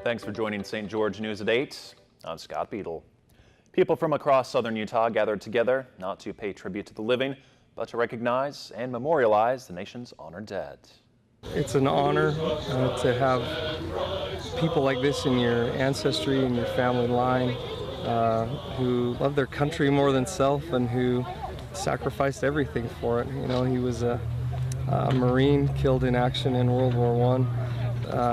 Thanks for joining St. George News at 8. I'm Scott Beadle. People from across southern Utah gathered together not to pay tribute to the living, but to recognize and memorialize the nation's honored dead. It's an honor to have people like this in your ancestry and your family line who love their country more than self and who sacrificed everything for it. You know, he was a Marine killed in action in World War I.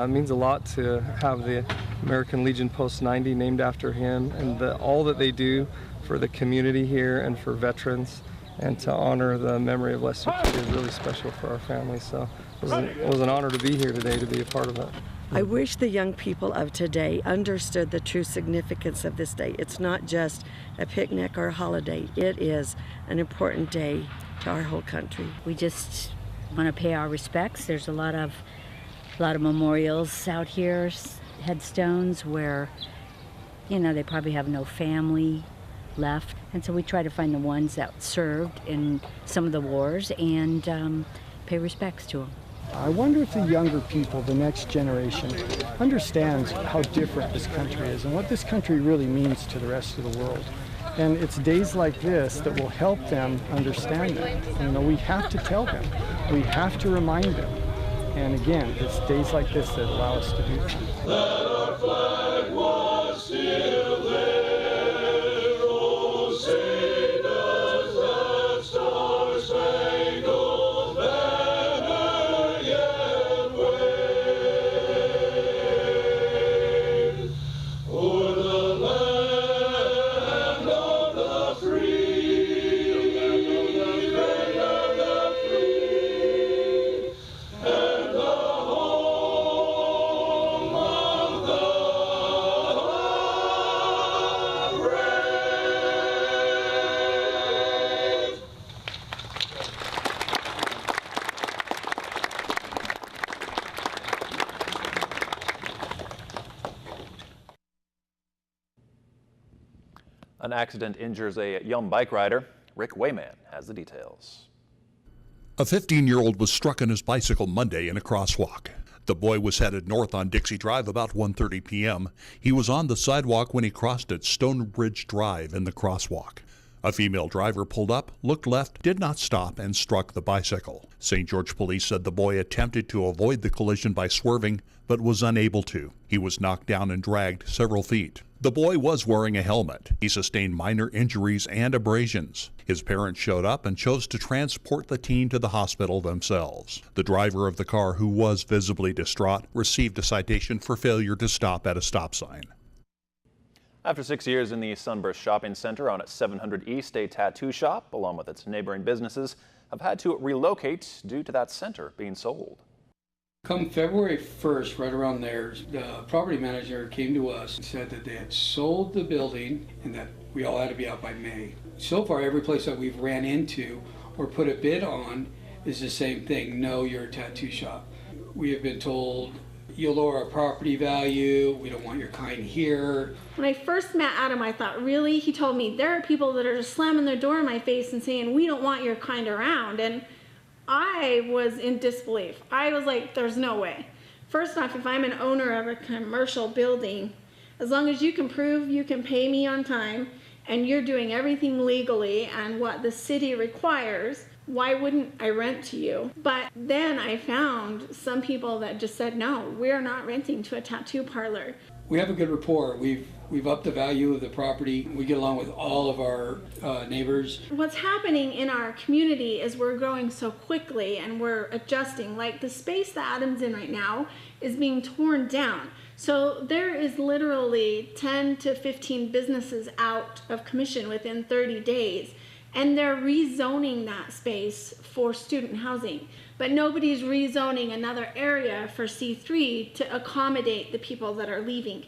It means a lot to have the American Legion Post 90 named after him, and all that they do for the community here and for veterans, and to honor the memory of Lester Kidd is really special for our family. So it was an honor to be here today, to be a part of it. I wish the young people of today understood the true significance of this day. It's not just a picnic or a holiday. It is an important day to our whole country. We just want to pay our respects. There's a lot of memorials out here, headstones where, you know, they probably have no family left. And so we try to find the ones that served in some of the wars and pay respects to them. I wonder if the younger people, the next generation, understands how different this country is and what this country really means to the rest of the world. And it's days like this that will help them understand it. You know, we have to tell them. We have to remind them. And again, it's days like this that allow us to do that. That our flag was still there, oh, say does that star-spangled banner yet wave o'er the land of the free, land of the free, and the home of the brave. An accident injures a young bike rider. Rick Wayman has the details. A 15-year-old was struck on his bicycle Monday in a crosswalk. The boy was headed north on Dixie Drive about 1:30 p.m. He was on the sidewalk when he crossed at Stonebridge Drive in the crosswalk. A female driver pulled up, looked left, did not stop, and struck the bicycle. St. George police said the boy attempted to avoid the collision by swerving, but was unable to. He was knocked down and dragged several feet. The boy was wearing a helmet. He sustained minor injuries and abrasions. His parents showed up and chose to transport the teen to the hospital themselves. The driver of the car, who was visibly distraught, received a citation for failure to stop at a stop sign. After 6 years in the Sunburst Shopping Center on 700 East, a tattoo shop, along with its neighboring businesses, have had to relocate due to that center being sold. Come February 1st, right around there, the property manager came to us and said that they had sold the building and that we all had to be out by May. So far, every place that we've ran into or put a bid on is the same thing. No, you're a tattoo shop. We have been told, you'll lower our property value, we don't want your kind here. When I first met Adam, I thought, really? He told me, there are people that are just slamming their door in my face and saying, we don't want your kind around. And I was in disbelief. I was like, there's no way. First off, if I'm an owner of a commercial building, as long as you can prove you can pay me on time and you're doing everything legally and what the city requires, why wouldn't I rent to you? But then I found some people that just said, no, we're not renting to a tattoo parlor. We have a good rapport. We've upped the value of the property. We get along with all of our neighbors. What's happening in our community is we're growing so quickly and we're adjusting. Like the space that Adam's in right now is being torn down. So there is literally 10 to 15 businesses out of commission within 30 days. And they're rezoning that space for student housing. But nobody's rezoning another area for C3 to accommodate the people that are leaving.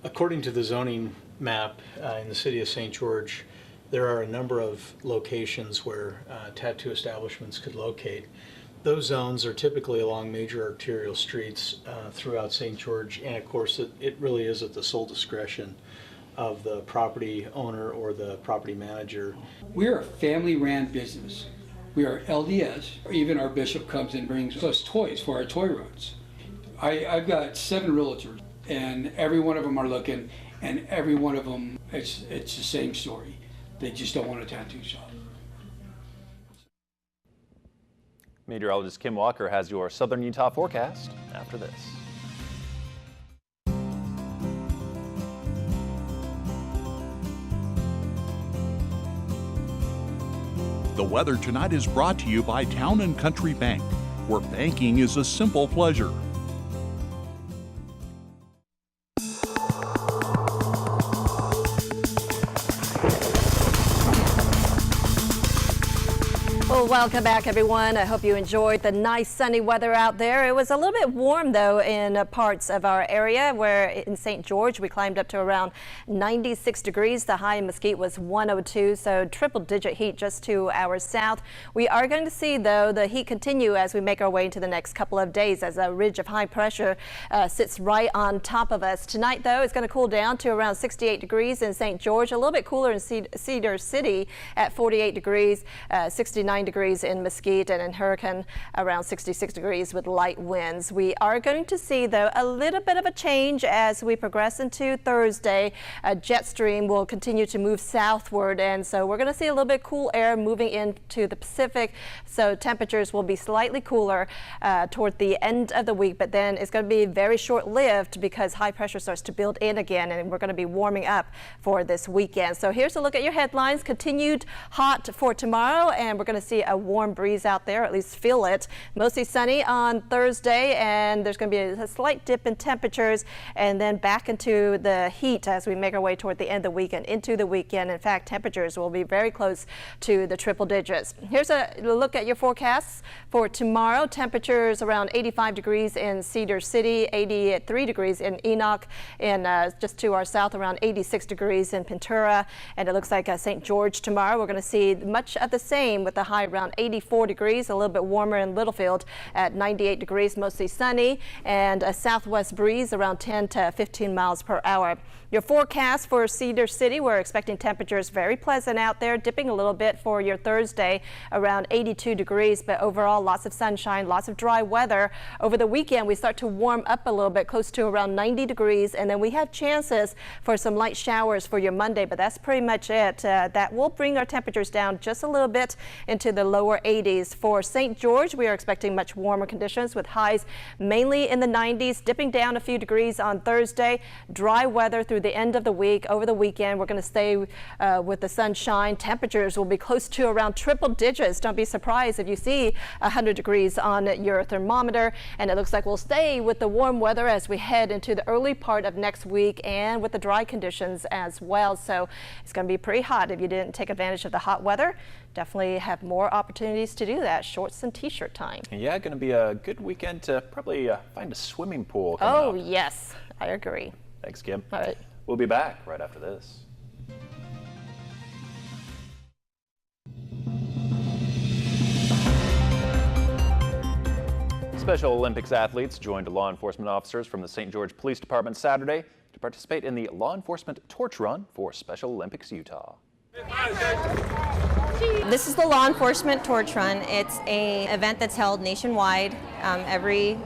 According to the zoning map in the city of St. George, there are a number of locations where tattoo establishments could locate. Those zones are typically along major arterial streets throughout St. George, and of course it really is at the sole discretion of the property owner or the property manager. We're a family-ran business. We are LDS. Even our bishop comes and brings us toys for our toy runs. I've got 7 realtors. and every one of them are looking, and every one of them, it's the same story. They just don't want a tattoo shop. Meteorologist Kim Walker has your Southern Utah forecast after this. The weather tonight is brought to you by Town & Country Bank, where banking is a simple pleasure. Well, welcome back, everyone. I hope you enjoyed the nice sunny weather out there. It was a little bit warm, though, in parts of our area, where in St. George we climbed up to around 96 degrees. The high in Mesquite was 102, so triple-digit heat just to our south. We are going to see, though, the heat continue as we make our way into the next couple of days as a ridge of high pressure sits right on top of us. Tonight, though, it's going to cool down to around 68 degrees in St. George, a little bit cooler in Cedar City at 48 degrees, 69 degrees in Mesquite, and in Hurricane around 66 degrees with light winds. We are going to see, though, a little bit of a change as we progress into Thursday. A jet stream will continue to move southward, and so we're going to see a little bit cool air moving into the Pacific, so temperatures will be slightly cooler toward the end of the week, but then it's going to be very short-lived because high pressure starts to build in again, and we're going to be warming up for this weekend. So here's a look at your headlines. Continued hot for tomorrow, and we're going to see a warm breeze out there, at least feel it. Mostly sunny on Thursday, and there's going to be a slight dip in temperatures, and then back into the heat as we make our way toward the end of the week and into the weekend. In fact, temperatures will be very close to the triple digits. Here's a look at your forecasts for tomorrow. Temperatures around 85 degrees in Cedar City, 83 degrees in Enoch, and just to our south around 86 degrees in Ventura, and it looks like St. George tomorrow we're going to see much of the same with the high around 84 degrees, a little bit warmer in Littlefield at 98 degrees, mostly sunny, and a southwest breeze around 10 to 15 miles per hour. Your forecast for Cedar City, we're expecting temperatures very pleasant out there, dipping a little bit for your Thursday around 82 degrees, but overall lots of sunshine, lots of dry weather. Over the weekend we start to warm up a little bit, close to around 90 degrees, and then we have chances for some light showers for your Monday, but that's pretty much it. That will bring our temperatures down just a little bit into the lower 80s. For St. George, we are expecting much warmer conditions with highs mainly in the 90s, dipping down a few degrees on Thursday. Dry weather through the end of the week. Over the weekend, we're going to stay with the sunshine. Temperatures will be close to around triple digits. Don't be surprised if you see 100 degrees on your thermometer, and it looks like we'll stay with the warm weather as we head into the early part of next week, and with the dry conditions as well. So it's going to be pretty hot. If you didn't take advantage of the hot weather, definitely have more opportunities to do that. Shorts and t-shirt time. Yeah, going to be a good weekend to probably find a swimming pool. Oh, yes, I agree. Thanks, Kim. All right. We'll be back right after this. Special Olympics athletes joined law enforcement officers from the St. George Police Department Saturday to participate in the Law Enforcement Torch Run for Special Olympics Utah. This is the Law Enforcement Torch Run. It's an event that's held nationwide. Every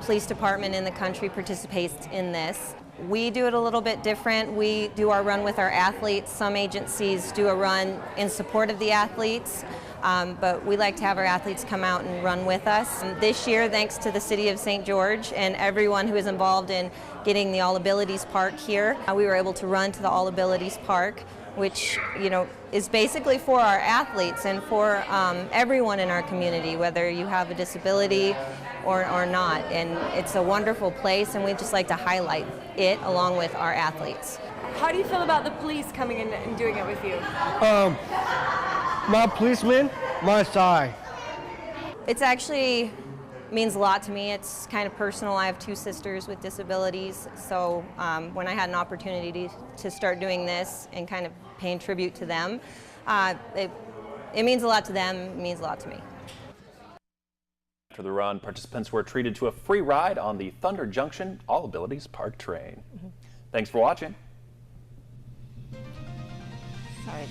police department in the country participates in this. We do it a little bit different. We do our run with our athletes. Some agencies do a run in support of the athletes, but we like to have our athletes come out and run with us. This year, thanks to the City of St. George and everyone who is involved in getting the All Abilities Park here, we were able to run to the All Abilities Park, which, you know, is basically for our athletes and for everyone in our community, whether you have a disability or not. And it's a wonderful place, and we just like to highlight it along with our athletes. How do you feel about the police coming in and doing it with you? My policeman, my side. It's actually means a lot to me. It's kind of personal. I have two sisters with disabilities, so when I had an opportunity to start doing this and kind of paying tribute to them, it means a lot to them, it means a lot to me. After the run, participants were treated to a free ride on the Thunder Junction All Abilities Park train. Thanks for watching. Sorry.